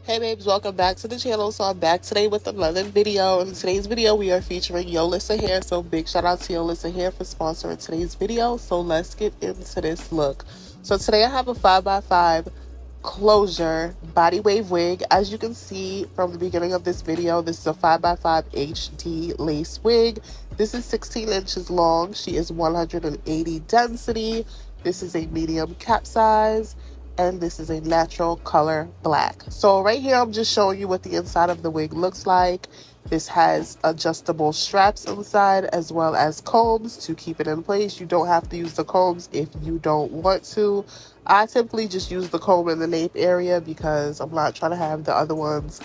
Hey babes, welcome back to the channel. So I'm back today with another video. In today's video we are featuring Yolissa Hair, so big shout out to Yolissa Hair for sponsoring today's video. So let's get into this look. So today I have a 5x5 closure body wave wig. As you can see from the beginning of this video, this is a 5x5 HD lace wig. This is 16 inches long. She is 180 density. This is a medium cap size, and this is a natural color black. So right here I'm just showing you what the inside of the wig looks like. This has adjustable straps inside as well as combs to keep it in place. You don't have to use the combs if you don't want to. I typically just use the comb in the nape area because I'm not trying to have the other ones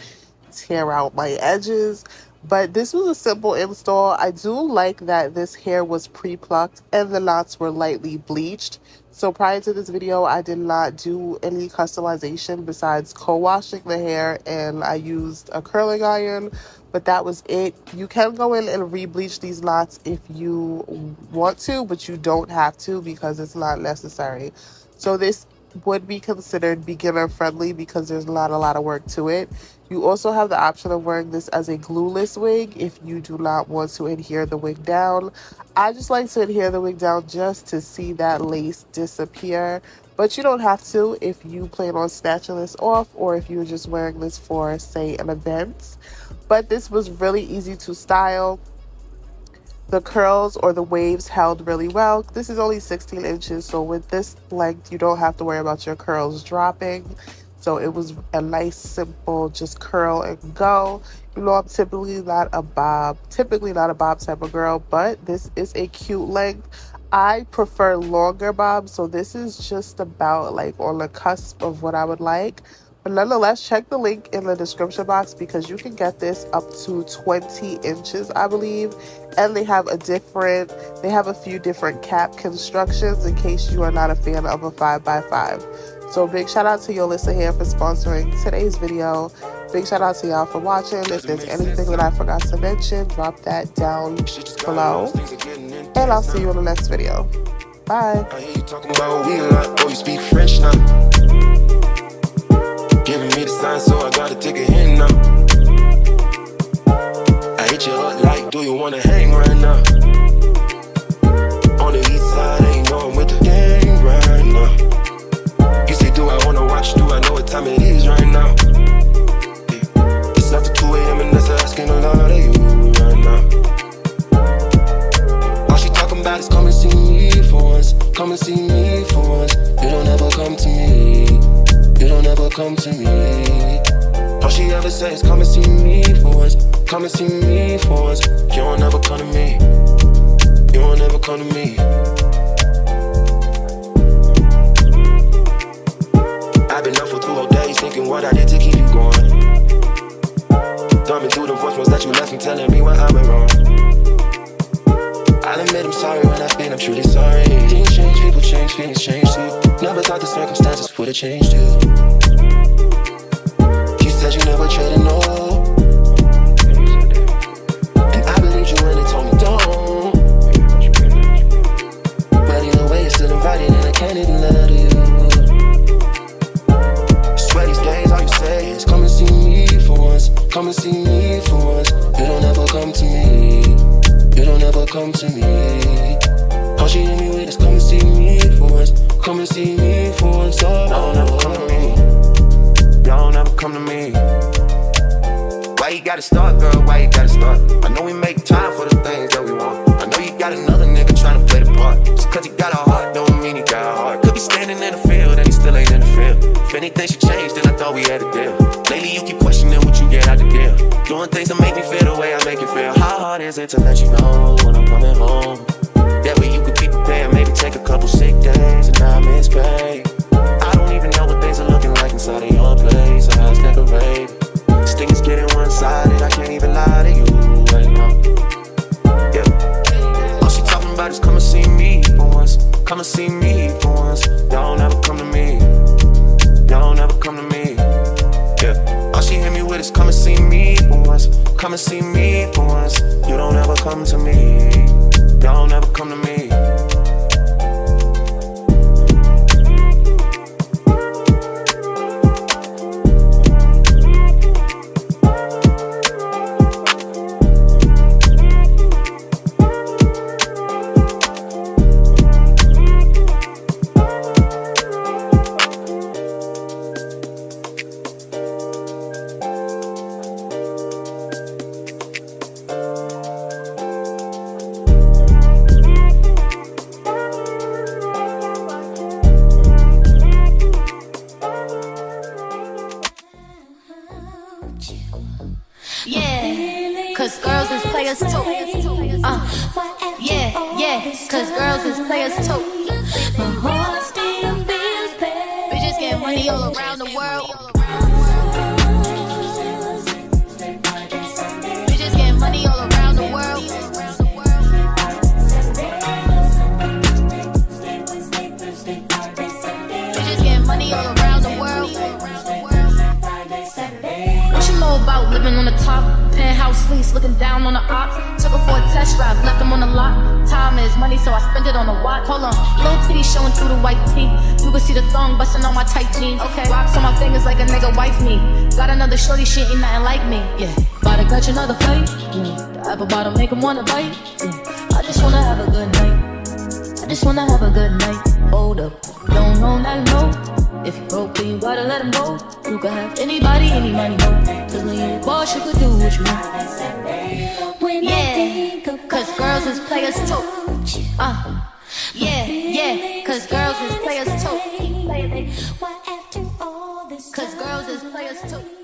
tear out my edges. But this was a simple install. I do like that this hair was pre-plucked and the knots were lightly bleached. So prior to this video, I did not do any customization besides co-washing the hair, and I used a curling iron, but that was it. You can go in and re-bleach these knots if you want to, but you don't have to because it's not necessary. So this would be considered beginner friendly because there's not a lot of work to it. You also have the option of wearing this as a glueless wig if you do not want to adhere the wig down. I just like to adhere the wig down just to see that lace disappear, but you don't have to if you plan on snatching this off or if you're just wearing this for, say, an event. But this was really easy to style. The curls or the waves held really well. This is only 16 inches, so with this length, you don't have to worry about your curls dropping. So it was a nice, simple, just curl and go. You know, I'm typically not a bob type of girl, but this is a cute length. I prefer longer bobs, so this is just about like on the cusp of what I would like. But nonetheless, check the link in the description box because you can get this up to 20 inches, I believe. And they have a few different cap constructions in case you are not a fan of a 5x5. So big shout out to Yolissa Hair for sponsoring today's video. Big shout out to y'all for watching. If there's anything that I forgot to mention, drop that down below. And I'll see you in the next video. Bye. I hear you talking about we like, oh, you speak French now. Giving me the sign, so I gotta take a hint now. I hit you up like, do you wanna hang right now? On the east side, ain't going with the gang right now. You say, do I wanna watch? Do I know what time it is right now? Yeah. It's after 2 a.m. and that's asking a lot of you right now. All she talking about is come and see me for once. Come and see me for once. You don't ever come to me. You don't ever come to me. All she ever says is come and see me for once. Come and see me for once. You don't ever come to me. You don't ever come to me. I've been up for 2 whole days thinking what I did to keep you going. Thumbing through the voicemails that you left me telling me what I went wrong. I'll admit I'm sorry when I've been, I'm truly sorry. Things change, people change, feelings change too. Never thought the circumstances would have changed you. You said you never traded no. And I believed you when they told me don't. But either way, you're still invited and I can't even lie to you. Swear these days all you say is come and see me for once. Come and see me for once. You don't ever come to me. You don't ever come to me. All she hit me with is come and see me for once. Come and see me for once. Oh, y'all never come to me. Y'all never come to me. Why you gotta start, girl? Why you gotta start? I know we make time for the things that we want. I know you got another nigga trying to play the part. Just cause he got a heart don't mean he got a heart. Could be standing in the field and he still ain't in the field. If anything should change, then I thought we had a deal. Lately you keep questioning what you get out the deal. Doing things to make me feel the way I make you feel. How hard is it to let you know when I'm coming home? come and see me for once. Y'all don't ever come to me. Y'all don't ever come to me. Yeah. All she hit me with is come and see me for once. Come and see me for once. You don't ever come to me. Y'all don't ever come to me. Yeah, cause girls is players too. Yeah, cause girls is players too. My heart still feels bad. Bitches get money all around the world. Bitches get money all around the world. Bitches get money all around the world. What you know about living on the top? Penthouse suites, looking down on the ops. Took her for a test drive, left them on the lot. Time is money, so I spend it on a watch. Hold on, little titty showing through the white tee. You can see the thong busting on my tight jeans. Okay, rocks on my fingers like a nigga wife me. Got another shorty, she ain't nothing like me. Yeah, about to catch another fight. Yeah, the apple bottom make him wanna bite. Yeah, I just wanna have a good night. I just wanna have a good night. Hold up, don't know, not know. If you broke, then you gotta let him go. You can have anybody, any money, no. Cause when you boss, you could do what you want. Yeah, cause girls is players too. Yeah, cause girls is players too. Cause girls is players too.